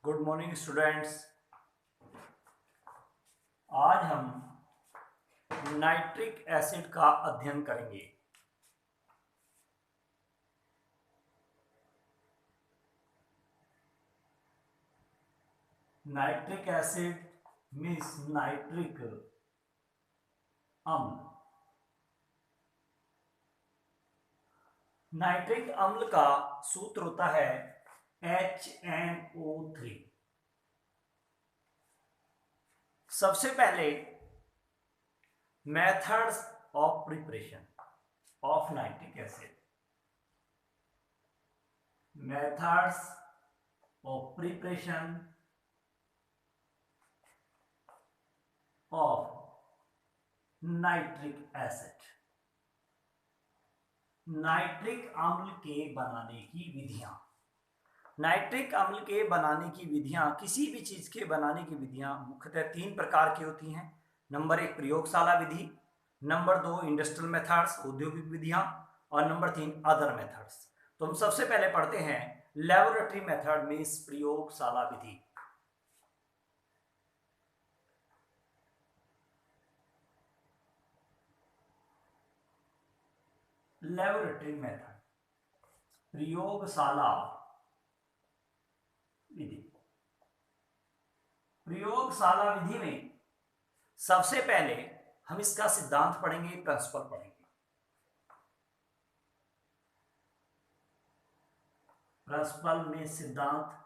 Good morning students. आज हम nitric acid का अध्ययन करेंगे। नाइट्रिक एसिड मीन्स नाइट्रिक अम्ल। नाइट्रिक अम्ल का सूत्र होता है HNO3। सबसे पहले methods of preparation of nitric acid. Methods of preparation of nitric acid. Nitric अम्ल के बनाने की विधियां। नाइट्रिक अम्ल के बनाने की विधियां, किसी भी चीज के बनाने की विधियां मुख्यतः 3 प्रकार की होती हैं। नंबर 1 प्रयोगशाला विधि, नंबर 2 इंडस्ट्रियल मेथड्स औद्योगिक विधियां, और नंबर 3 अदर मेथड्स। तो हम सबसे पहले पढ़ते हैं लेबोरेटरी मेथड मींस प्रयोगशाला विधि। लेबोरेटरी मेथड, प्रयोगशाला विधि। प्रयोगशाला विधि में सबसे पहले हम इसका सिद्धांत पढ़ेंगे, प्रिंसिपल पढ़ेंगे। प्रिंसिपल में सिद्धांत,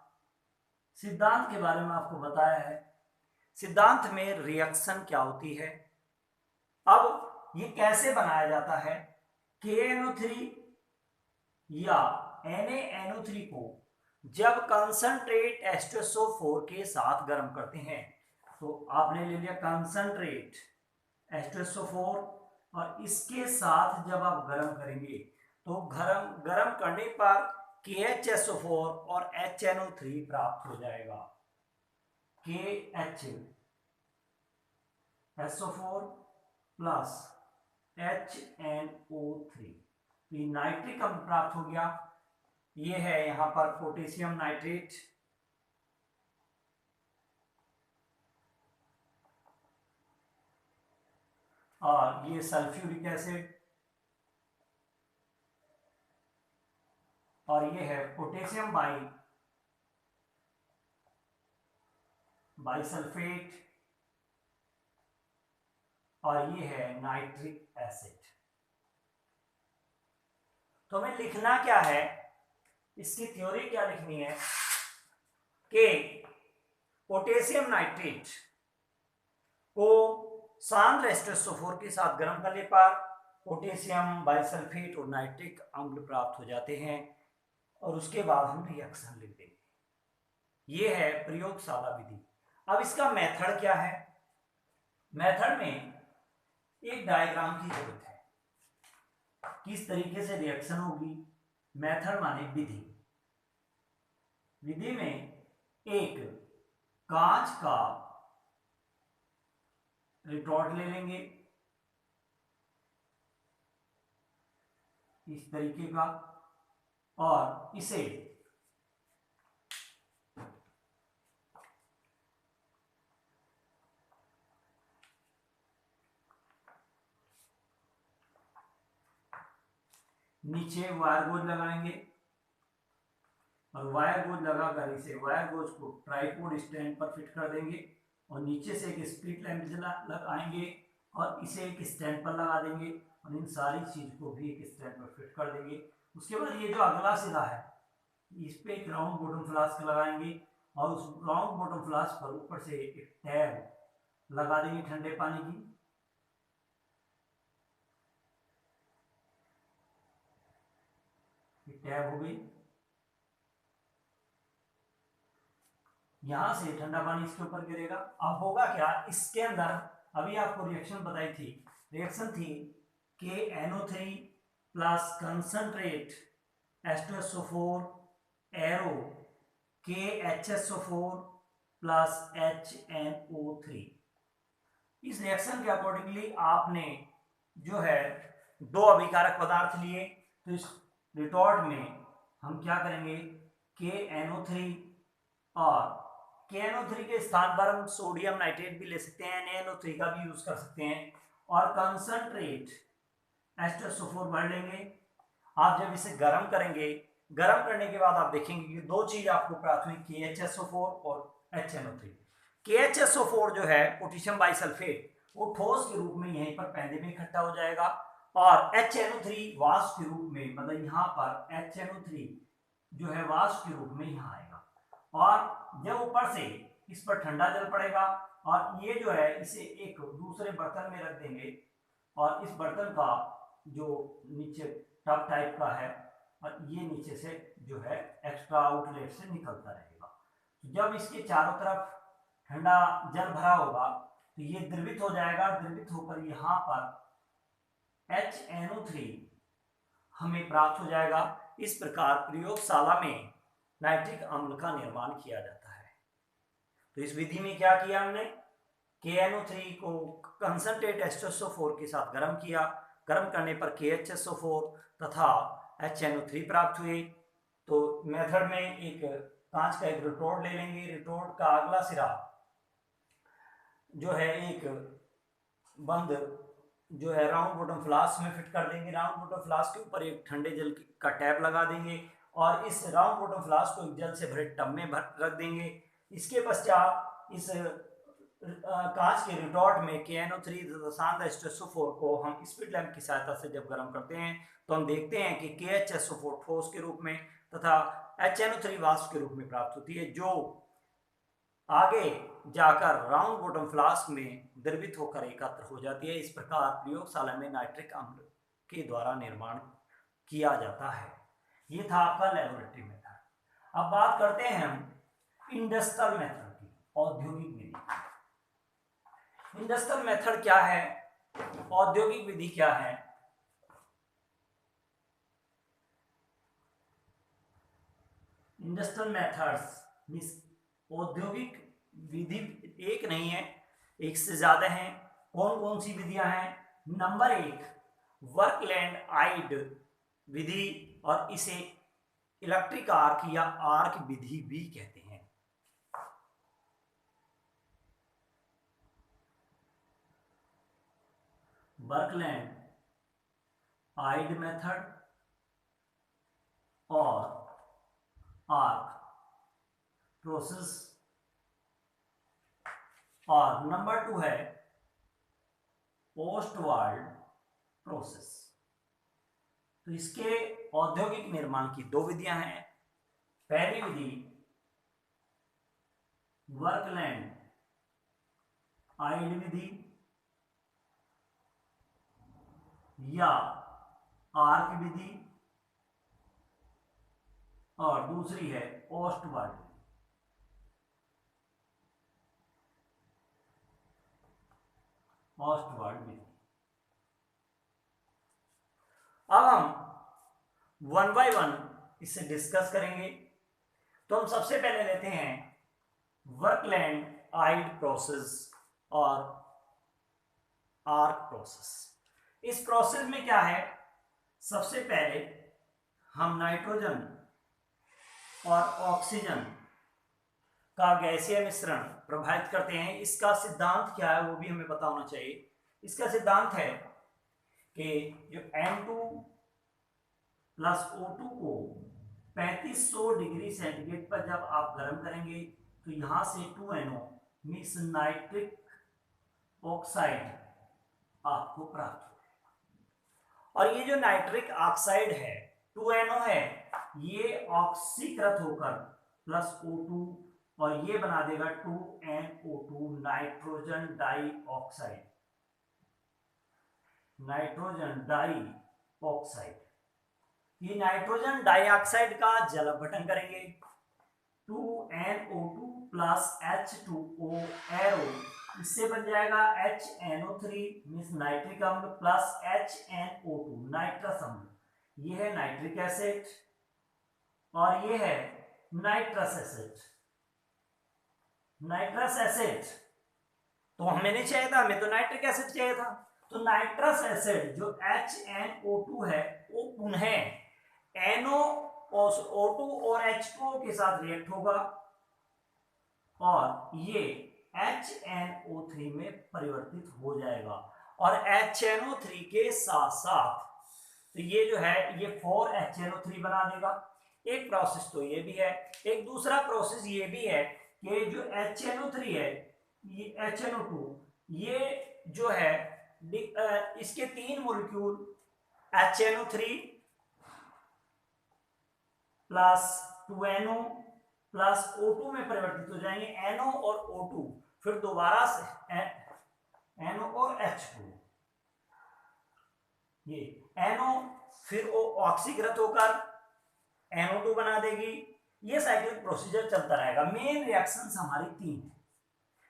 सिद्धांत के बारे में आपको बताया है। सिद्धांत में रिएक्शन क्या होती है, अब ये कैसे बनाया जाता है। KNO3 या NaNO3 को जब कंसंट्रेट H2SO4 के साथ गर्म करते हैं, तो आपने ले लिया कंसंट्रेट H2SO4 और इसके साथ जब आप गर्म करेंगे तो गर्म करने पर KHSO4 और HNO3 प्राप्त हो जाएगा। KHSO4 प्लस HNO3, नाइट्रिक अम्ल प्राप्त हो गया। ये है यहां पर पोटेशियम नाइट्रेट, और ये सल्फ्यूरिक एसिड, और ये है पोटेशियम बाइसल्फेट, और ये है नाइट्रिक एसिड। तो हमें लिखना क्या है, इसकी थ्योरी क्या लिखनी है कि पोटेशियम नाइट्रेट को सांद्र H2SO4 के साथ गर्म करने पर पोटेशियम बाइसल्फेट और नाइट्रिक अम्ल प्राप्त हो जाते हैं, और उसके बाद हम रिएक्शन लिख देंगे। ये है प्रयोगशाला विधि। अब इसका मेथड क्या है। मेथड में एक डायग्राम की जरूरत है, किस तरीके से रिएक्शन होगी। मेथड माने विधि। विधि में एक कांच का रिटॉर्ट ले लेंगे इस तरीके का, और इसे नीचे वायर गोज लगाएंगे, और वायर गोज लगाकर इसे वायर गोज को ट्राइपोड स्टैंड पर फिट कर देंगे, और नीचे से एक स्प्लिट लैंप लगाएंगे और इसे एक स्टैंड पर लगा देंगे, और इन सारी चीज को भी एक स्टैंड पर फिट कर देंगे। उसके बाद ये जो अगला सिरा है इस पे एक राउंड बॉटम फ्लास्क लगाएंगे, और उस राउंड बॉटम फ्लास्क पर ऊपर से एक टैब लगा देंगे ठंडे पानी की। टैब हो गई, यहां से ठंडा पानी इसके ऊपर गिरेगा। अब होगा क्या, इसके अंदर अभी आपको रिएक्शन बताई थी, रिएक्शन थी KNO3 plus concentrate H2SO4 arrow KHSO4 plus HNO3। इस रिएक्शन के अकॉर्डिंगली आपने जो है 2 अभिकारक पदार्थ लिए, तो इस रिटॉर्ट में हम क्या करेंगे, KNO3 और KNO3 के स्थान पर हम सोडियम नाइट्रेट भी ले सकते हैं, NaNO3 का भी यूज कर सकते हैं और कंसंट्रेट H2SO4 भर लेंगे। आप जब इसे गर्म करेंगे, गर्म करने के बाद आप देखेंगे कि दो चीज आपको प्राप्त हुई, KHSO4 और HNO3। KHSO4 जो है पोटेशियम बाइसल्फेट, वो ठोस के रूप में यहीं पर पैंदे में इकट्ठा हो जाएगा और HNO3 वाष्प के रूप में, मतलब यहाँ पर HNO3 जो है वाष्प के रूप में यहाँ आएगा और जब ऊपर से इस पर ठंडा जल पड़ेगा और ये जो है इसे एक दूसरे बर्तन में रख देंगे और इस बर्तन का जो नीचे टब टाइप का है और ये नीचे से जो है एक्स्ट्रा आउटलेट से निकलता रहेगा। तो जब इसके चारों तरफ ठंडा जल भरा होगा तो ये द्रवित हो जाएगा, द्रवित होकर यहाँ पर HNO3 हमें प्राप्त हो जाएगा। इस प्रकार प्रयोगशाला में नाइट्रिक अम्ल का निर्माण किया जाता है। तो इस विधि में क्या किया हमने, KNO3 को कंसंट्रेट H2SO4 के साथ गर्म किया, गर्म करने पर KHSO4 तथा HNO3 प्राप्त हुए। तो मेथड में एक कांच का एक रिटोर्ट ले लेंगे, रिटोर्ट का अगला सिरा जो है एक बंद जो है राउंड बॉटम फ्लास्क में फिट कर देंगे। राउंड बॉटम फ्लास्क के ऊपर एक ठंडे जल का टैप लगा देंगे और इस राउंड बॉटम फ्लास्क को एक जल से भरे टब में रख देंगे। इसके पश्चात इस कांच के रिटॉर्ट में KNO3 तथा शांत H2SO4 को हम स्पीड लैंप की सहायता से जब गर्म करते हैं तो हम देखते हैं कि KHSO4 ठोस के रूप में तथा HNO3 वाष्प के रूप में प्राप्त होती है, जो आगे जाकर राउंड बॉटम फ्लास्क में द्रवित होकर एकत्र हो जाती है। इस प्रकार प्रयोगशाला में नाइट्रिक अम्ल के द्वारा निर्माण किया जाता है। ये था आपका लैबोरेटरी मेथड। अब बात करते हैं हम इंडस्ट्रियल मेथड की, औद्योगिक विधि। इंडस्ट्रियल मेथड क्या है, औद्योगिक विधि क्या है? इंडस्ट्रियल मेथड्स मींस औद्योगिक विधि एक नहीं है, एक से ज्यादा हैं। कौन कौन सी विधियां हैं? नंबर 1 वर्कलैंड आइड विधि और इसे इलेक्ट्रिक आर्क या आर्क विधि भी कहते हैं। वर्कलैंड आइड मेथड और आर्क प्रोसेस। और नंबर 2 है पोस्टवार्ड प्रोसेस। तो इसके औद्योगिक निर्माण की दो विधियां हैं। पहली विधि वर्कलैंड आइड विधि या आर्क विधि और दूसरी है पोस्टवार्ड विधि। पोस्टवार्ड विधि। अब हम वन बाय वन इसे डिस्कस करेंगे। तो हम सबसे पहले लेते हैं वर्कलैंड आइड प्रोसेस और आर्क प्रोसेस। इस प्रोसेस में क्या है, सबसे पहले हम नाइट्रोजन और ऑक्सीजन का गैसीय मिश्रण प्रभावित करते हैं। इसका सिद्धांत क्या है वो भी हमें पता होना चाहिए। इसका सिद्धांत है कि जो N2 प्लस O2 को 3500 डिग्री सेंटीग्रेड पर जब आप गर्म करेंगे तो यहां से 2NO मिक्स नाइट्रिक ऑक्साइड आपको प्राप्त होगा। और ये जो नाइट्रिक ऑक्साइड है 2NO है, ये ऑक्सीकृत होकर प्लस O2 और ये बना देगा 2NO2 nitrogen dioxide. Nitrogen dioxide, ये नाइट्रोजन डाइऑक्साइड का जल अपघटन करेंगे। 2NO2 प्लस H2O एरो, इससे बन जाएगा HNO3 मींस नाइट्रिक अम्ल प्लस HNO2 नाइट्रस अम्ल। ये है नाइट्रिक एसिड और ये है नाइट्रस एसिड। नाइट्रस एसिड तो हमें नहीं चाहिए था, हमें तो नाइट्रिक एसिड चाहिए था। तो नाइट्रस एसिड जो HNO2 है वो पुनः NO O2 और H2O के साथ रिएक्ट होगा और ये HNO3 में परिवर्तित हो जाएगा। और HNO3 के साथ साथ तो ये जो है ये 4HNO3 बना देगा। एक प्रोसेस तो ये भी है। एक दूसरा प्रोसेस ये भी है कि जो HNO3 है, ये HNO2, ये जो है इसके 3 molecule HNO3 plus 2NO plus O2 में परिवर्तित हो जाएंगे, NO और O2, फिर दोबारा से NO और H2, ये NO फिर वो ऑक्सीकृत होकर NO2 बना देगी। ये साइक्लिक प्रोसीजर चलता रहेगा। मेन रिएक्शंस हमारी 3 है।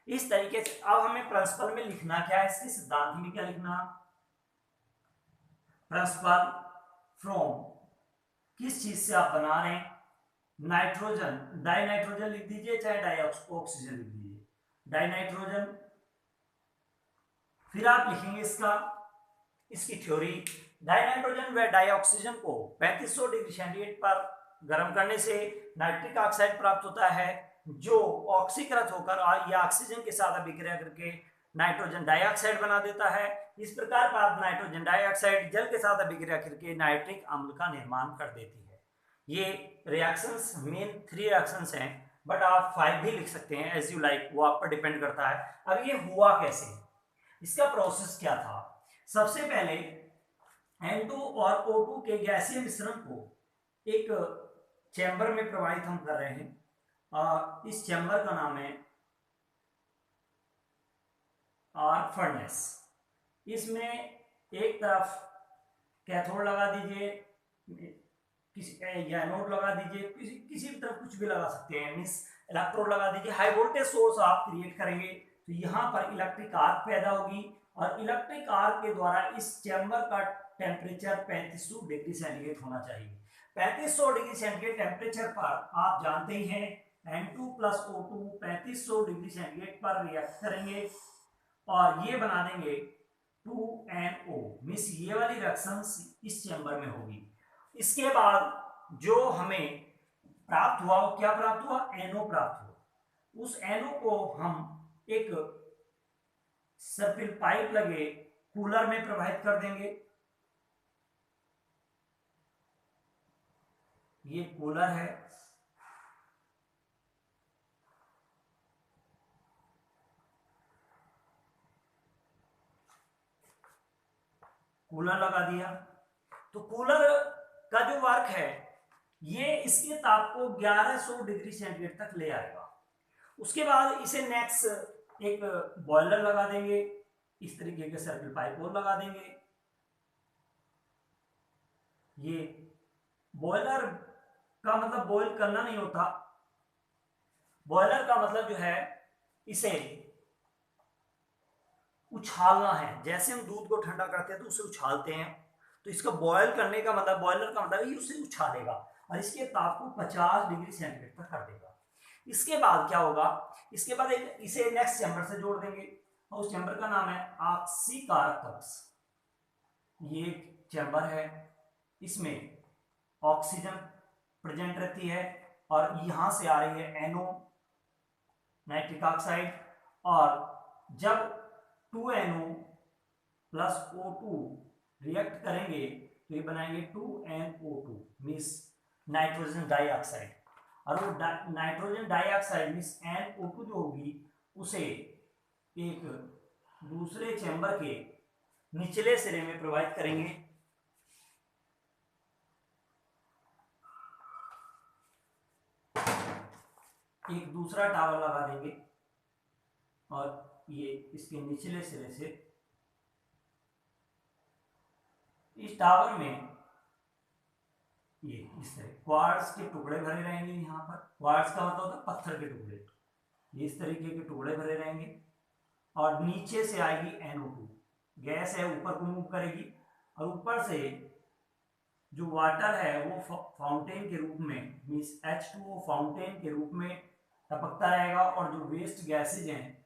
इस तरीके से अब हमें प्रिंसिपल में लिखना क्या है, इसके सिद्धांत में क्या लिखना, प्रिंसिपल फ्रॉम किस चीज से आप बना रहे हैं, नाइट्रोजन, डाई नाइट्रोजन लिख दीजिए चाहे डाई ऑक्सीजन लिख दीजिए, डाई नाइट्रोजन। फिर आप लिखेंगे इसकी थ्योरी, डाई नाइट्रोजन व डाई ऑक्सीजन को 3500 डिग्री सेंटीग्रेड पर गर्म करने से नाइट्रिक ऑक्साइड प्राप्त होता है, जो ऑक्सीकृत होकर या ऑक्सीजन के साथ अभिक्रिया करके नाइट्रोजन डाइऑक्साइड बना देता है। इस प्रकार प्राप्त नाइट्रोजन डाइऑक्साइड जल के साथ अभिक्रिया करके नाइट्रिक अम्ल का निर्माण कर देती है। ये रिएक्शंस मेन 3 रिएक्शंस हैं, बट आप 5 भी लिख सकते हैं एज यू लाइक, वो आप पर डिपेंड करता है। अब ये हुआ कैसे, इसका प्रोसेस क्या था। सबसे पहले N2 और O2 के गैसीय मिश्रण को एक चैम्बर में प्रवाहित हम कर रहे हैं। इस चैम्बर का नाम है आर्क फर्नेस। इसमें एक तरफ कैथोड लगा दीजिए, किसी या एनोड लगा दीजिए, किसी भी तरफ कुछ भी लगा सकते हैं, मींस इलेक्ट्रोड लगा दीजिए। हाई वोल्टेज सोर्स आप क्रिएट करेंगे तो यहाँ पर इलेक्ट्रिक आर्क पैदा होगी, और इलेक्ट्रिक आर्क के द्वारा इस चैम्बर का टेम्परेचर 3500 डिग्री सेंटीग्रेड होना चाहिए। 3500 डिग्री सेंटीग्रेड टेम्परेचर पर आप जानते ही हैं N2 plus O2 3500 degree centigrade पर रिएक्ट करेंगे और ये बना देंगे 2NO, मींस ये वाली रिएक्शंस इस चैम्बर में होगी। इसके बाद जो हमें प्राप्त हुआ वो क्या प्राप्त हुआ, NO प्राप्त हुआ। उस NO को हम एक सर्पिल पाइप लगे कूलर में प्रवाहित कर देंगे। ये कूलर है, कूलर लगा दिया तो कूलर का जो वर्क है ये इसके ताप को 1100 डिग्री सेंटीग्रेड तक ले आएगा। उसके बाद इसे नेक्स्ट एक बॉयलर लगा देंगे, इस तरीके के सर्किल पाइप और लगा देंगे। ये बॉयलर का मतलब बॉयल करना नहीं होता, बॉयलर का मतलब जो है इसे उछालना है। जैसे हम दूध को ठंडा करते हैं तो उसे उछालते हैं, तो इसका बॉयल करने का मतलब, बॉयलर का मतलब ये उसे उछालेगा और इसके ताप को 50 डिग्री सेंटीग्रेड तक कर देगा। इसके बाद क्या होगा, इसके बाद एक इसे नेक्स्ट चैम्बर से जोड़ देंगे और उस चैम्बर का नाम है ऑक्सीकारक कक्ष। ये चैम्बर है, इसमें ऑक्सीजन प्रेजेंट रहती है और यहां से आ रही है NO नाइट्रिक ऑक्साइड, और जब 2NO प्लस O2 रिएक्ट करेंगे तो ये बनाएंगे 2NO2 मींस नाइट्रोजन डाइऑक्साइड, और वो नाइट्रोजन डाइऑक्साइड मींस NO2 जो होगी उसे एक दूसरे चैम्बर के निचले सिरे में प्रवाहित करेंगे। एक दूसरा टावर लगा देंगे और ये इसके निचले सिरे से इस टावर में ये इस तरह क्वार्ट्ज के टुकड़े भरे रहेंगे। यहाँ पर क्वार्ट्ज का मतलब होता है पत्थर के टुकड़े, ये इस तरीके के टुकड़े भरे रहेंगे और नीचे से आएगी NO2, गैस है ऊपर को मूव करेगी और ऊपर से जो वाटर है वो फाउंटेन के रूप में मींस H2O फाउंटेन के रूप में टपकता रहेगा, और जो वेस्ट गैसेज हैं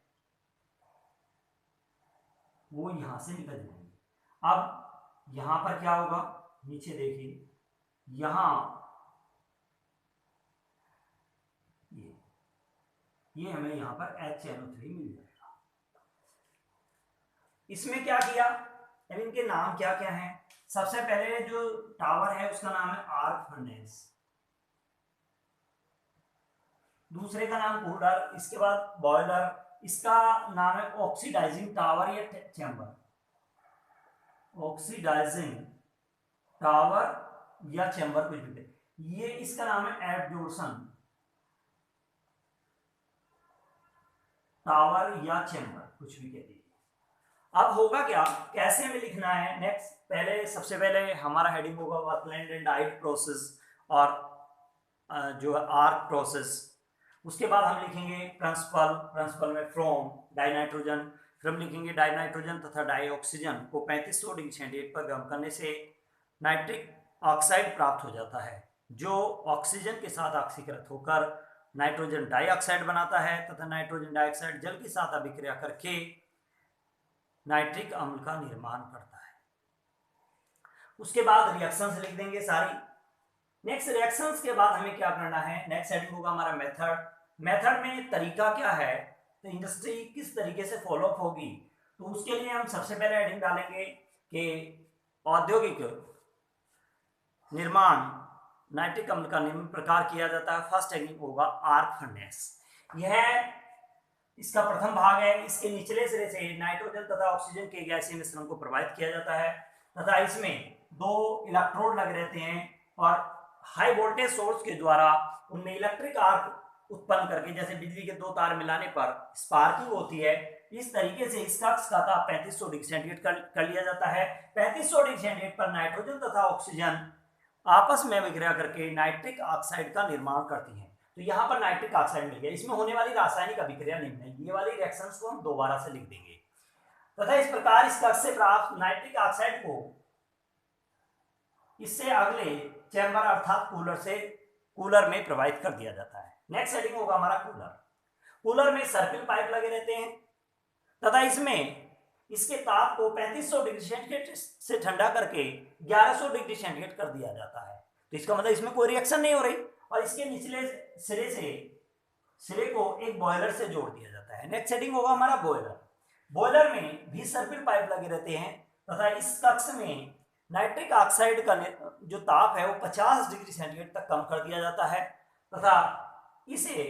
वो यहां से निकल जाएंगे। अब यहां पर क्या होगा, नीचे देखिए, यहां ये हमें यहाँ पर HNO3 मिल जाएगा। इसमें क्या किया, अब इनके नाम क्या क्या हैं। सबसे पहले जो टावर है उसका नाम है आर्क फर्नेस, दूसरे का नाम कूलर, इसके बाद बॉयलर, इसका नाम है ऑक्सीडाइजिंग टावर या चैम्बर, ऑक्सीडाइजिंग टावर या चैम्बर कुछ भी। ये इसका नाम है एब्जॉर्प्शन टावर या चैम्बर, कुछ भी कह दीजिए। अब होगा क्या, कैसे में लिखना है। नेक्स्ट पहले सबसे पहले हमारा हेडिंग होगा वर्कलैंड एंड डाइट प्रोसेस और जो आर्क प्रोसेस। उसके बाद हम लिखेंगे प्रिंसिपल, प्रिंसिपल में फ्रॉम डाइनाइट्रोजन, फिर हम लिखेंगे डाइनाइट्रोजन तथा डाइऑक्सीजन को 3500 डिग्री सेंटीग्रेड पर गर्म करने से नाइट्रिक ऑक्साइड प्राप्त हो जाता है, जो ऑक्सीजन के साथ ऑक्सीकृत होकर नाइट्रोजन डाइऑक्साइड बनाता है तथा नाइट्रोजन डाइऑक्साइड जल के साथ अभिक्रिया करके नाइट्रिक अम्ल का निर्माण करता है। उसके बाद रिएक्शंस लिख देंगे सारी। नेक्स्ट रिएक्शंस के बाद हमें क्या करना है, नेक्स्ट हेडिंग होगा हमारा मेथड। मेथड में तरीका क्या है, तो इंडस्ट्री किस तरीके से फॉलोअप होगी, तो उसके लिए हम सबसे पहले हेडिंग डालेंगे कि औद्योगिक निर्माण नाइट्रिक अम्ल का निम्न प्रकार किया जाता है। फर्स्ट हेडिंग होगा आर्क फर्नेस, यह इसका प्रथम भाग है। इसके निचले सिरे से नाइट्रोजन तथा ऑक्सीजन के गैसीय मिश्रण को प्रवाहित किया जाता है तथा इसमें 2 इलेक्ट्रोड लगे रहते हैं और हाई वोल्टेज सोर्स के द्वारा उनमें इलेक्ट्रिक आर्क उत्पन्न करके, जैसे बिजली के 2 तार मिलाने पर स्पार्किंग होती है, इस तरीके से इस कक्ष का ताप 3500 डिग्री सेंटीग्रेड कर लिया जाता है। 3500 डिग्री सेंटीग्रेड पर नाइट्रोजन तथा ऑक्सीजन आपस में अभिक्रिया करके नाइट्रिक ऑक्साइड का निर्माण करती है। तो यहाँ पर नाइट्रिक ऑक्साइड मिल गया। इसमें होने वाली रासायनिक अभिक्रिया निम्न है, ये वाली रिएक्शंस को हम दोबारा से लिख देंगे तथा इस प्रकार इस कक्ष से प्राप्त नाइट्रिक ऑक्साइड को इससे अगले चैम्बर अर्थात कूलर में प्रवाहित कर दिया जाता है। नेक्स्ट हेडिंग होगा हमारा कूलर। कूलर में सर्किल पाइप लगे रहते हैं तथा इसमें इसके ताप को 3500 डिग्री सेंटीग्रेड से ठंडा करके 1100 डिग्री सेंटीग्रेड कर दिया जाता है। तो इसका मतलब इसमें कोई रिएक्शन नहीं हो रही और इसके निचले सिरे को एक बॉयलर से जोड़ दिया जाता है। नेक्स्ट हेडिंग होगा हमारा बॉयलर। बॉयलर में भी सर्पिल पाइप लगे रहते हैं तथा इस कक्ष में नाइट्रिक ऑक्साइड का जो ताप है वो 50 डिग्री सेंटीग्रेड तक कम कर दिया जाता है तथा इसके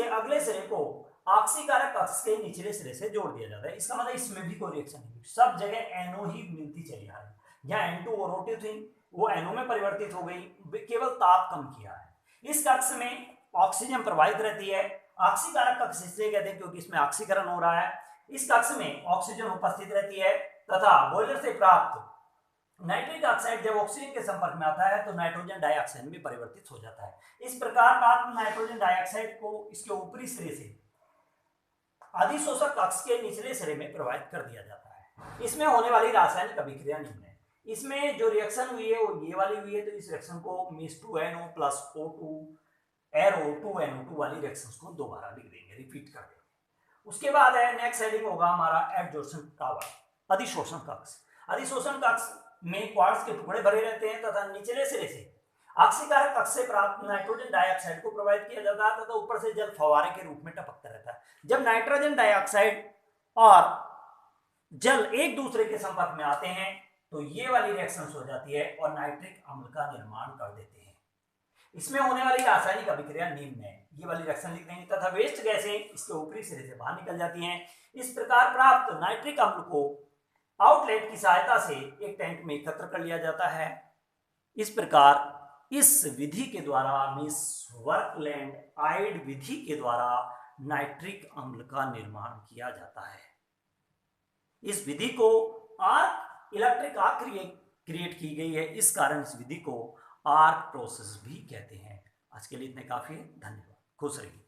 अगले सिरे को ऑक्सीकारक कक्ष के निचले सिरे से जोड़ दिया जाता है। इसका मतलब इसमें भी कोई रिएक्शन नहीं, सब जगह NO ही मिलती चली आ रही। यहाँ N2 रोटेटिव थी वो NO में परिवर्तित हो गई, केवल ताप कम किया है। इस कक्ष में ऑक्सीजन प्रवाहित रहती है। ऑक्सीकारक कक्ष इसलिए कहते हैं क्योंकि इसमें ऑक्सीकरण हो रहा है। इस कक्ष में ऑक्सीजन उपस्थित रहती है तथा बॉयलर से प्राप्त नाइट्रिक ऑक्साइड जब ऑक्सीजन के संपर्क में आता है तो नाइट्रोजन डाइऑक्साइड में परिवर्तित हो जाता है। इस प्रकार प्राप्त नाइट्रोजन डाइऑक्साइड को इसके ऊपरी सिरे से अधिशोषक कक्ष के निचले सिरे में प्रवाहित कर दिया जाता है। इसमें होने वाली रासायनिक अभिक्रिया निम्न है। इसमें जो रिएक्शन हुई है वो ये वाली हुई है, तो इस रिएक्शन को Mis2NO प्लस O2 RO2NO2 वाली रिएक्शंस को दोबारा लिख देंगे, रिपीट कर देंगे। उसके बाद है नेक्स्ट हेडिंग होगा हमारा एब्जॉर्प्शन टावर, अधिशोषण कक्ष। अधिशोषण कक्ष में क्वार्ट्ज के टुकड़े भरे रहते हैं तथा निचले सिरे से ऑक्सीकारक कक्ष से प्राप्त नाइट्रोजन डाइऑक्साइड को प्रवाहित किया जाता है तथा ऊपर से जल फव्वारे के रूप में टपकता रहता है। जब नाइट्रोजन डाइऑक्साइड और जल एक दूसरे के संपर्क में आते हैं तो ये वाली रिएक्शंस हो जाती है और नाइट्रिक अम्ल का निर्माण कर देते हैं। इसमें होने वाली रासायनिक अभिक्रिया निम्न है, ये वाली रिएक्शन लिख देंगे तथा वेस्ट गैसें इसके ऊपरी सिरे से बाहर निकल जाती हैं। इस प्रकार प्राप्त नाइट्रिक अम्ल को आउटलेट की सहायता से एक टैंक में एकत्र कर लिया जाता है। इस प्रकार इस विधि के द्वारा मींस वर्कलैंड आइड विधि के द्वारा नाइट्रिक अम्ल का निर्माण किया जाता है। इस विधि को आर्क इलेक्ट्रिक आर्क क्रिएट की गई है, इस कारण इस विधि को आर्क प्रोसेस भी कहते हैं। आज के लिए इतने काफी है, धन्यवाद। खुश रहिए।